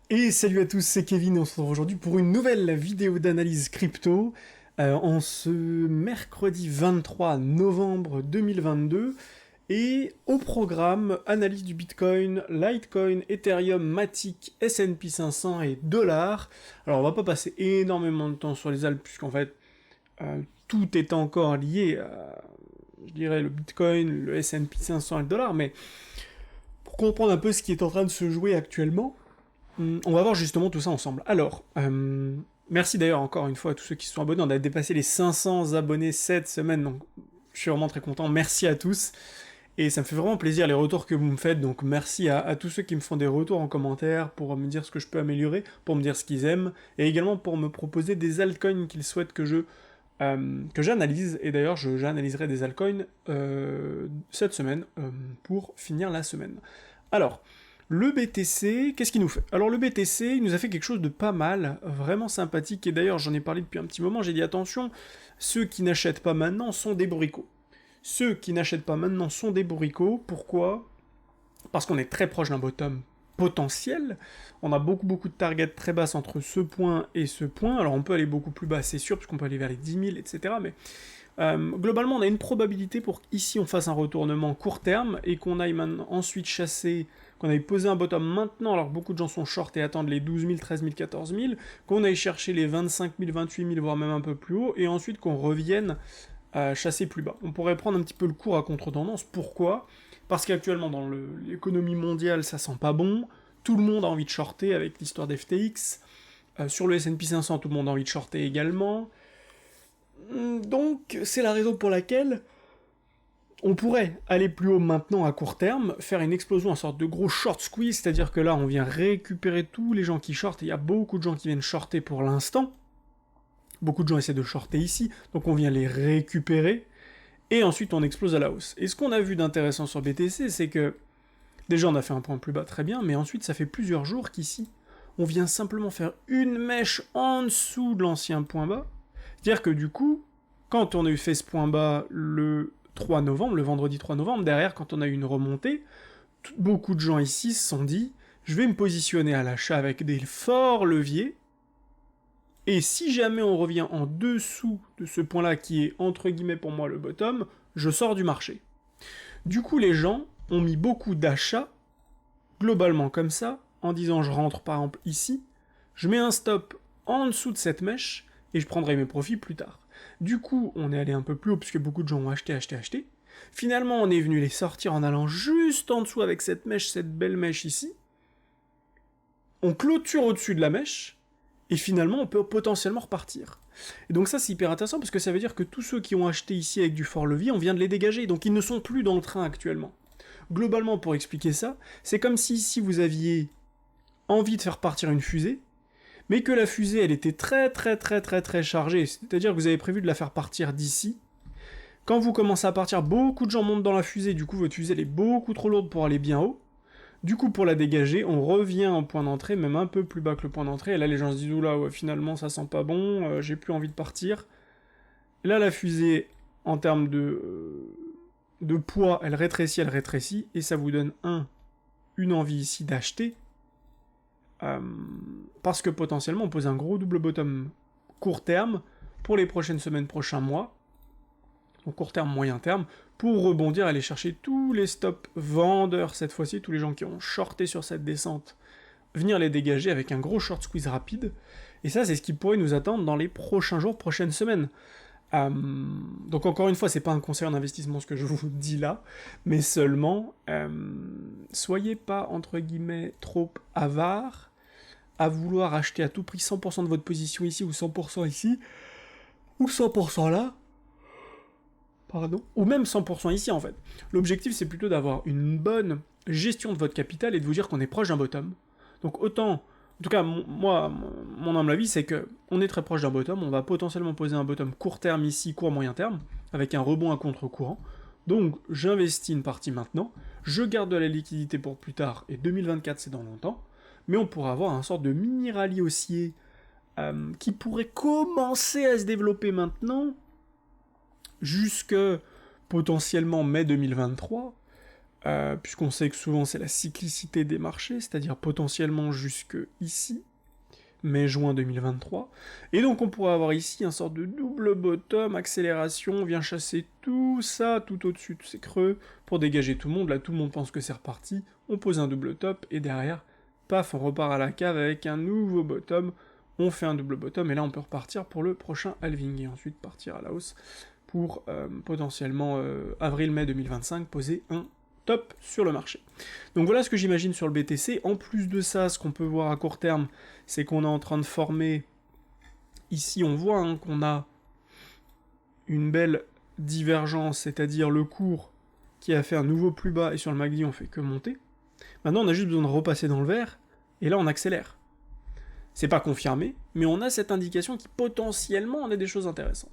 Et salut à tous, c'est Kevin et on se retrouve aujourd'hui pour une nouvelle vidéo d'analyse crypto en ce mercredi 23 novembre 2022. Et au programme, analyse du Bitcoin, Litecoin, Ethereum, Matic, S&P 500 et dollars. Alors on va pas passer énormément de temps sur les alpes puisqu'en fait tout est encore lié à, je dirais, le Bitcoin, le S&P 500 et le dollar, mais pour comprendre un peu ce qui est en train de se jouer actuellement, on va voir justement tout ça ensemble. Alors, merci d'ailleurs encore une fois à tous ceux qui se sont abonnés. On a dépassé les 500 abonnés cette semaine, donc je suis vraiment très content. Merci à tous. Et ça me fait vraiment plaisir les retours que vous me faites. Donc merci à tous ceux qui me font des retours en commentaire pour me dire ce que je peux améliorer, pour me dire ce qu'ils aiment, et également pour me proposer des altcoins qu'ils souhaitent que j'analyse. Et d'ailleurs, j'analyserai des altcoins cette semaine pour finir la semaine. Alors, le BTC, qu'est-ce qu'il nous fait? Alors le BTC, il nous a fait quelque chose de pas mal, vraiment sympathique, et d'ailleurs j'en ai parlé depuis un petit moment, j'ai dit attention, ceux qui n'achètent pas maintenant sont des bourricots. Ceux qui n'achètent pas maintenant sont des bourricots, pourquoi? Parce qu'on est très proche d'un bottom potentiel, on a beaucoup de targets très basses entre ce point et ce point, alors on peut aller beaucoup plus bas, c'est sûr, puisqu'on peut aller vers les 10 000, etc., mais globalement, on a une probabilité pour qu'ici on fasse un retournement court terme et qu'on aille maintenant ensuite chasser, qu'on aille poser un bottom maintenant, alors que beaucoup de gens sont short et attendent les 12 000, 13 000, 14 000, qu'on aille chercher les 25 000, 28 000, voire même un peu plus haut, et ensuite qu'on revienne chasser plus bas. On pourrait prendre un petit peu le cours à contre-tendance. Pourquoi? Parce qu'actuellement, dans l'économie mondiale, ça sent pas bon. Tout le monde a envie de shorter avec l'histoire d'FTX. Sur le S&P 500, tout le monde a envie de shorter également. Donc, c'est la raison pour laquelle on pourrait aller plus haut maintenant à court terme, faire une explosion, une sorte de gros short squeeze, c'est-à-dire que là, on vient récupérer tous les gens qui shortent, et il y a beaucoup de gens qui viennent shorter pour l'instant. Beaucoup de gens essaient de shorter ici, donc on vient les récupérer, et ensuite on explose à la hausse. Et ce qu'on a vu d'intéressant sur BTC, c'est que, déjà on a fait un point plus bas, très bien, mais ensuite ça fait plusieurs jours qu'ici, on vient simplement faire une mèche en dessous de l'ancien point bas, c'est-à-dire que du coup, quand on a eu fait ce point bas le 3 novembre, le vendredi 3 novembre, derrière, quand on a eu une remontée, beaucoup de gens ici se sont dit, je vais me positionner à l'achat avec des forts leviers, et si jamais on revient en dessous de ce point-là, qui est entre guillemets pour moi le bottom, je sors du marché. Du coup, les gens ont mis beaucoup d'achats, globalement comme ça, en disant je rentre par exemple ici, je mets un stop en dessous de cette mèche, et je prendrai mes profits plus tard. Du coup, on est allé un peu plus haut, puisque beaucoup de gens ont acheté. Finalement, on est venu les sortir en allant juste en dessous avec cette mèche, cette belle mèche ici. On clôture au-dessus de la mèche, et finalement, on peut potentiellement repartir. Et donc ça, c'est hyper intéressant, parce que ça veut dire que tous ceux qui ont acheté ici avec du fort levier, on vient de les dégager, donc ils ne sont plus dans le train actuellement. Globalement, pour expliquer ça, c'est comme si vous aviez envie de faire partir une fusée, mais que la fusée, elle était très chargée, c'est-à-dire que vous avez prévu de la faire partir d'ici. Quand vous commencez à partir, beaucoup de gens montent dans la fusée, du coup votre fusée elle est beaucoup trop lourde pour aller bien haut. Du coup, pour la dégager, on revient au point d'entrée, même un peu plus bas que le point d'entrée, et là les gens se disent, oula, ouais, finalement ça sent pas bon, j'ai plus envie de partir. Et là la fusée, en termes de poids, elle rétrécit, et ça vous donne une envie ici d'acheter, parce que potentiellement on pose un gros double bottom court terme pour les prochaines semaines, prochains mois, donc court terme, moyen terme, pour rebondir, aller chercher tous les stops vendeurs cette fois-ci, tous les gens qui ont shorté sur cette descente, venir les dégager avec un gros short squeeze rapide, et ça c'est ce qui pourrait nous attendre dans les prochains jours, prochaines semaines. Donc encore une fois, c'est pas un conseil en investissement ce que je vous dis là, mais seulement, soyez pas, entre guillemets, trop avare à vouloir acheter à tout prix 100% de votre position ici, ou 100% ici, ou 100% là, pardon, ou même 100% ici en fait. L'objectif c'est plutôt d'avoir une bonne gestion de votre capital et de vous dire qu'on est proche d'un bottom. Donc autant, en tout cas moi, mon humble avis c'est que on est très proche d'un bottom, on va potentiellement poser un bottom court terme ici, court moyen terme, avec un rebond à contre-courant. Donc j'investis une partie maintenant, je garde de la liquidité pour plus tard, et 2024 c'est dans longtemps, mais on pourra avoir un sorte de mini rallye haussier qui pourrait commencer à se développer maintenant, jusque potentiellement mai 2023, puisqu'on sait que souvent c'est la cyclicité des marchés, c'est-à-dire potentiellement jusque ici, mai-juin 2023, et donc on pourrait avoir ici un sort de double bottom, accélération, on vient chasser tout ça, tout au-dessus de ces creux, pour dégager tout le monde, là tout le monde pense que c'est reparti, on pose un double top, et derrière, paf, on repart à la cave avec un nouveau bottom, on fait un double bottom, et là on peut repartir pour le prochain halving, et ensuite partir à la hausse pour potentiellement avril-mai 2025 poser un top sur le marché. Donc voilà ce que j'imagine sur le BTC. En plus de ça, ce qu'on peut voir à court terme, c'est qu'on est en train de former, ici on voit qu'on a une belle divergence, c'est-à-dire le cours qui a fait un nouveau plus bas, et sur le MACD on fait que monter. Maintenant on a juste besoin de repasser dans le vert, et là on accélère. C'est pas confirmé, mais on a cette indication qui potentiellement en est des choses intéressantes.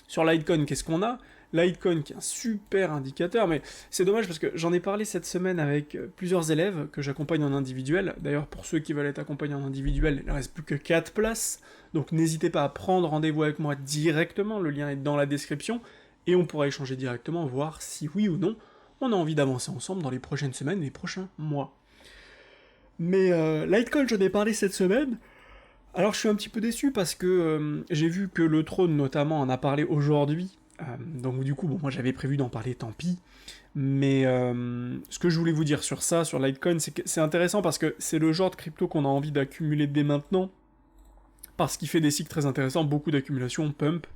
Sur Litecoin, qu'est-ce qu'on a? Litecoin qui est un super indicateur, mais c'est dommage parce que j'en ai parlé cette semaine avec plusieurs élèves que j'accompagne en individuel. D'ailleurs, pour ceux qui veulent être accompagnés en individuel, il ne reste plus que 4 places, donc n'hésitez pas à prendre rendez-vous avec moi directement, le lien est dans la description, et on pourra échanger directement, voir si oui ou non on a envie d'avancer ensemble dans les prochaines semaines et les prochains mois. Mais Litecoin, j'en ai parlé cette semaine. Alors je suis un petit peu déçu parce que j'ai vu que le trône notamment en a parlé aujourd'hui, donc du coup bon, moi j'avais prévu d'en parler, tant pis, mais ce que je voulais vous dire sur ça, sur Litecoin, c'est que c'est intéressant parce que c'est le genre de crypto qu'on a envie d'accumuler dès maintenant, parce qu'il fait des cycles très intéressants, beaucoup d'accumulation, pump,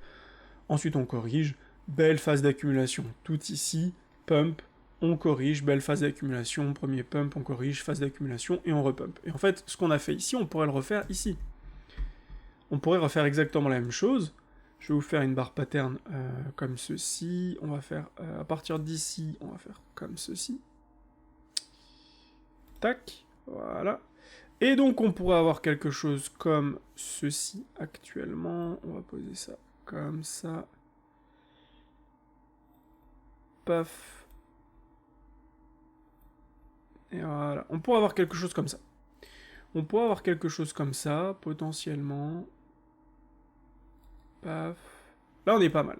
ensuite on corrige, belle phase d'accumulation, tout ici, pump, on corrige, belle phase d'accumulation, premier pump, on corrige, phase d'accumulation, et on repump. Et en fait, ce qu'on a fait ici, on pourrait le refaire ici. On pourrait refaire exactement la même chose. Je vais vous faire une barre pattern comme ceci. On va faire, à partir d'ici, on va faire comme ceci. Tac, voilà. Et donc on pourrait avoir quelque chose comme ceci actuellement. On va poser ça comme ça. Paf. Et voilà. On pourrait avoir quelque chose comme ça. On pourrait avoir quelque chose comme ça, potentiellement. Paf. Là, on est pas mal.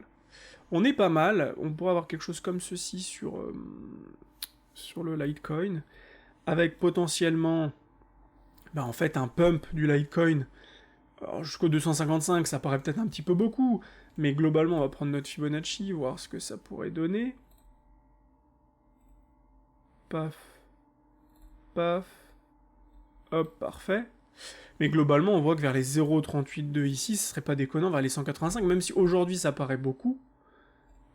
On est pas mal. On pourrait avoir quelque chose comme ceci sur le Litecoin, avec potentiellement, en fait, un pump du Litecoin jusqu'au 255. Ça paraît peut-être un petit peu beaucoup, mais globalement, on va prendre notre Fibonacci, voir ce que ça pourrait donner. Paf. Paf. Hop, parfait. Mais globalement, on voit que vers les 0,382 ici, ce serait pas déconnant, vers les 185, même si aujourd'hui ça paraît beaucoup,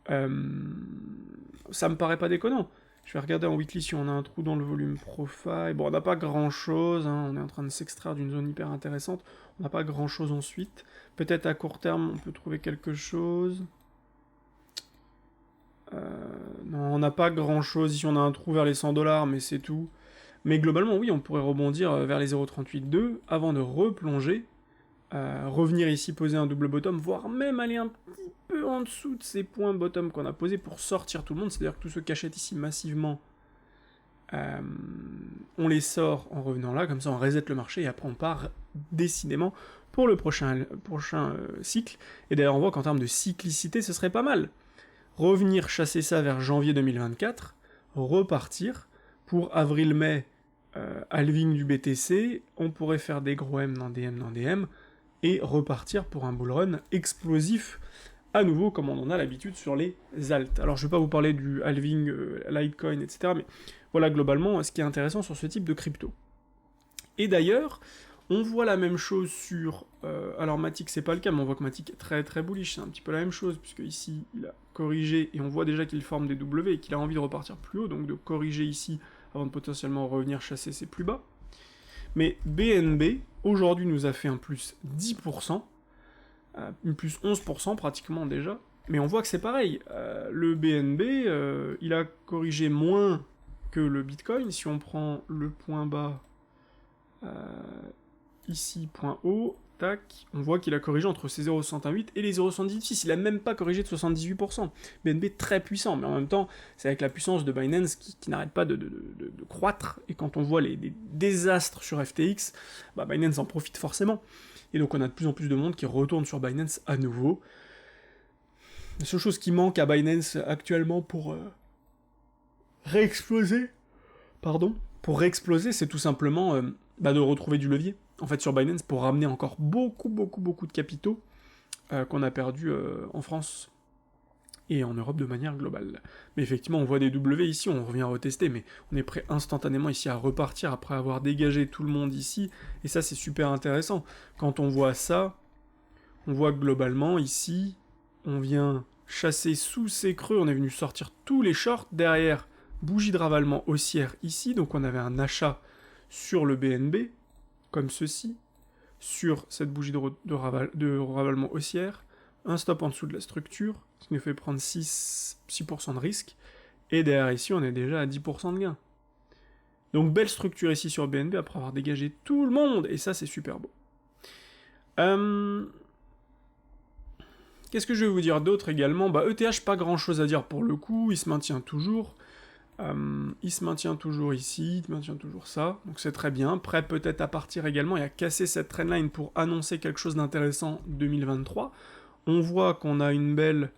ça me paraît pas déconnant. Je vais regarder en weekly si on a un trou dans le volume profile. Bon, on n'a pas grand-chose, on est en train de s'extraire d'une zone hyper intéressante, on n'a pas grand-chose ensuite. Peut-être à court terme, on peut trouver quelque chose. Non, on n'a pas grand-chose, ici on a un trou vers les 100$, mais c'est tout. Mais globalement, oui, on pourrait rebondir vers les 0,382 avant de replonger, revenir ici poser un double bottom, voire même aller un petit peu en dessous de ces points bottom qu'on a posés pour sortir tout le monde, c'est-à-dire que tous ceux qui achètent ici massivement, on les sort en revenant là, comme ça on reset le marché et après on part décidément pour le prochain cycle. Et d'ailleurs on voit qu'en termes de cyclicité, ce serait pas mal. Revenir chasser ça vers janvier 2024, repartir pour avril-mai, halving du BTC, on pourrait faire des gros M dans des M, et repartir pour un bull run explosif, à nouveau, comme on en a l'habitude sur les alt. Alors je vais pas vous parler du halving, Litecoin, etc., mais voilà globalement ce qui est intéressant sur ce type de crypto. Et d'ailleurs, on voit la même chose sur... alors Matic c'est pas le cas, mais on voit que Matic est très très bullish, c'est un petit peu la même chose, puisque ici il a corrigé, et on voit déjà qu'il forme des W, et qu'il a envie de repartir plus haut, donc de corriger ici, avant de potentiellement revenir chasser ses plus bas. Mais BNB, aujourd'hui, nous a fait un plus 10%, une plus 11% pratiquement déjà, mais on voit que c'est pareil. Le BNB, il a corrigé moins que le Bitcoin. Si on prend le point bas, ici, point haut, tac, on voit qu'il a corrigé entre ses 0,68 et les 0,76. Il a même pas corrigé de 78%. BNB très puissant, mais en même temps, c'est avec la puissance de Binance qui n'arrête pas de croître. Et quand on voit les désastres sur FTX, Binance en profite forcément. Et donc on a de plus en plus de monde qui retourne sur Binance à nouveau. La seule chose qui manque à Binance actuellement pour réexploser, pardon, pour réexploser, c'est tout simplement de retrouver du levier, en fait, sur Binance, pour ramener encore beaucoup de capitaux qu'on a perdus en France et en Europe de manière globale. Mais effectivement, on voit des W ici, on revient retester, mais on est prêt instantanément ici à repartir après avoir dégagé tout le monde ici, et ça c'est super intéressant. Quand on voit ça, on voit que globalement, ici, on vient chasser sous ces creux, on est venu sortir tous les shorts, derrière, bougie de ravalement haussière ici, donc on avait un achat sur le BNB, comme ceci, sur cette bougie de ravalement haussière, un stop en dessous de la structure, ce qui nous fait prendre 6% de risque, et derrière ici, on est déjà à 10% de gain. Donc belle structure ici sur BNB après avoir dégagé tout le monde, et ça c'est super beau. Qu'est-ce que je vais vous dire d'autre également? ETH, pas grand chose à dire pour le coup, il se maintient toujours. Il se maintient toujours ici, il maintient toujours ça, donc c'est très bien. Prêt peut-être à partir également et à casser cette trendline pour annoncer quelque chose d'intéressant 2023. On voit qu'on a une belle...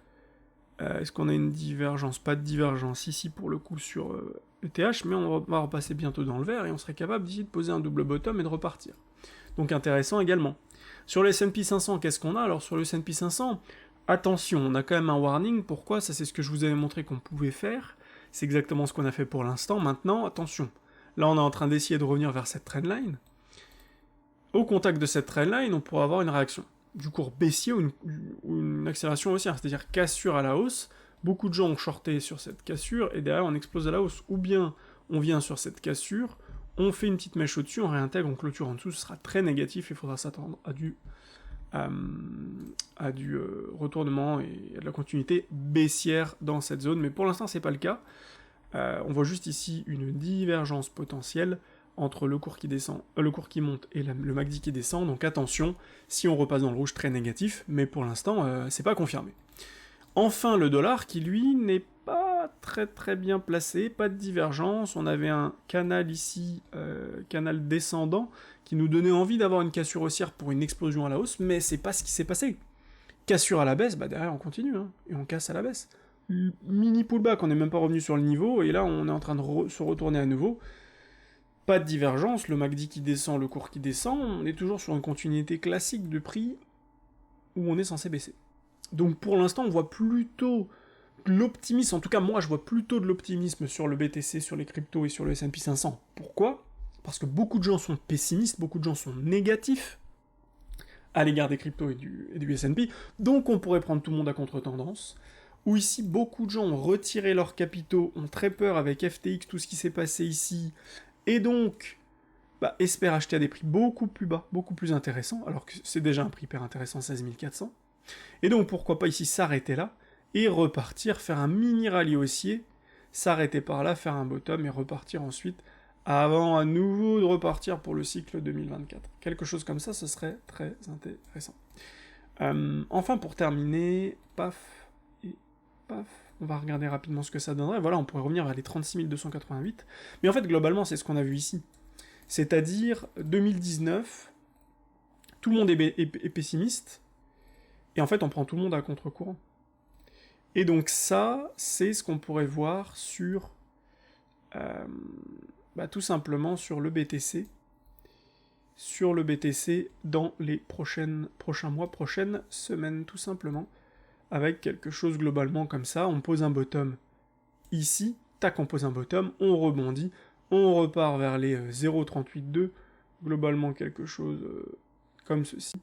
Est-ce qu'on a une divergence? Pas de divergence ici pour le coup sur ETH, mais on va repasser bientôt dans le vert et on serait capable d'ici de poser un double bottom et de repartir. Donc intéressant également. Sur le S&P 500, qu'est-ce qu'on a? Alors sur le S&P 500, attention, on a quand même un warning. Pourquoi? Ça c'est ce que je vous avais montré qu'on pouvait faire. C'est exactement ce qu'on a fait pour l'instant. Maintenant, attention. Là, on est en train d'essayer de revenir vers cette trendline. Au contact de cette trendline, on pourra avoir une réaction du cours baissier ou une accélération haussière, c'est-à-dire cassure à la hausse. Beaucoup de gens ont shorté sur cette cassure et derrière on explose à la hausse. Ou bien on vient sur cette cassure, on fait une petite mèche au-dessus, on réintègre, on clôture en dessous, ce sera très négatif et il faudra s'attendre à du retournement et à de la continuité baissière dans cette zone. Mais pour l'instant, c'est pas le cas. On voit juste ici une divergence potentielle entre le cours qui descend, le cours qui monte et le MACD qui descend, donc attention, si on repasse dans le rouge, très négatif, mais pour l'instant, c'est pas confirmé. Enfin, le dollar, qui lui n'est pas très bien placé, pas de divergence, on avait un canal ici, canal descendant, qui nous donnait envie d'avoir une cassure haussière pour une explosion à la hausse, mais c'est pas ce qui s'est passé. Cassure à la baisse, derrière on continue, hein, et on casse à la baisse. Mini pullback, on n'est même pas revenu sur le niveau, et là on est en train de se retourner à nouveau. Pas de divergence, le MACD qui descend, le cours qui descend, on est toujours sur une continuité classique de prix où on est censé baisser. Donc pour l'instant, on voit plutôt de l'optimisme, en tout cas moi je vois plutôt de l'optimisme sur le BTC, sur les cryptos et sur le S&P 500. Pourquoi? Parce que beaucoup de gens sont pessimistes, beaucoup de gens sont négatifs à l'égard des cryptos et du S&P, donc on pourrait prendre tout le monde à contre-tendance, où ici beaucoup de gens ont retiré leurs capitaux, ont très peur avec FTX, tout ce qui s'est passé ici, et donc espèrent acheter à des prix beaucoup plus bas, beaucoup plus intéressants, alors que c'est déjà un prix hyper intéressant, 16 400. Et donc pourquoi pas ici s'arrêter là, et repartir, faire un mini rallye haussier, s'arrêter par là, faire un bottom, et repartir ensuite, avant à nouveau de repartir pour le cycle 2024. Quelque chose comme ça, ce serait très intéressant. Enfin, pour terminer, paf, et paf, on va regarder rapidement ce que ça donnerait. Voilà, on pourrait revenir vers les 36 288. Mais en fait, globalement, c'est ce qu'on a vu ici. C'est-à-dire, 2019, tout le monde est pessimiste, et en fait, on prend tout le monde à contre-courant. Et donc ça, c'est ce qu'on pourrait voir sur... tout simplement sur le BTC. Sur le BTC dans les prochains mois, prochaines semaines, tout simplement. Avec quelque chose globalement comme ça, on pose un bottom ici, tac, on pose un bottom, on rebondit, on repart vers les 0,382, globalement quelque chose comme ceci,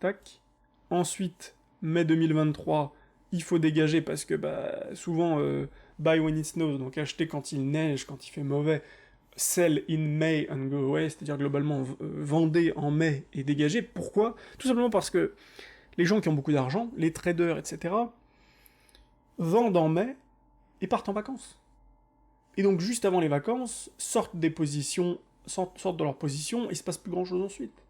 tac. Ensuite, mai 2023, il faut dégager parce que souvent, buy when it snows, donc acheter quand il neige, quand il fait mauvais, sell in May and go away, c'est-à-dire globalement vendez en mai et dégagez. Pourquoi? Tout simplement parce que les gens qui ont beaucoup d'argent, les traders, etc., vendent en mai et partent en vacances. Et donc juste avant les vacances, sortent des positions, sortent de leur position, et il se passe plus grand-chose ensuite.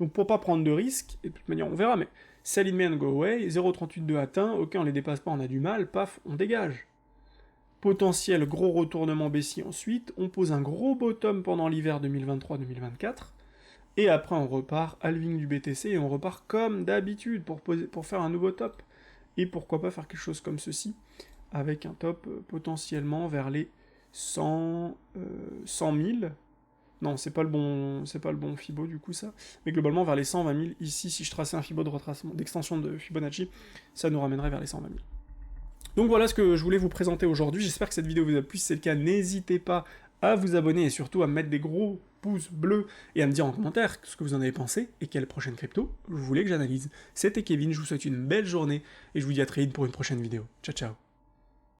Donc pour pas prendre de risques, et de toute manière on verra, mais sell in May and go away, 0,382 atteint, ok on les dépasse pas, on a du mal, paf, on dégage. Potentiel gros retournement baissier ensuite, on pose un gros bottom pendant l'hiver 2023-2024, et après on repart halving du BTC, et on repart comme d'habitude pour faire un nouveau top. Et pourquoi pas faire quelque chose comme ceci, avec un top potentiellement vers les 100 000. Non, c'est pas le bon Fibo du coup ça. Mais globalement vers les 120 000 ici, si je traçais un Fibo de retracement, d'extension de Fibonacci, ça nous ramènerait vers les 120 000. Donc voilà ce que je voulais vous présenter aujourd'hui, j'espère que cette vidéo vous a plu, si c'est le cas, n'hésitez pas à vous abonner et surtout à mettre des gros pouces bleus et à me dire en commentaire ce que vous en avez pensé et quelle prochaine crypto vous voulez que j'analyse. C'était Kevin, je vous souhaite une belle journée et je vous dis à très vite pour une prochaine vidéo. Ciao ciao.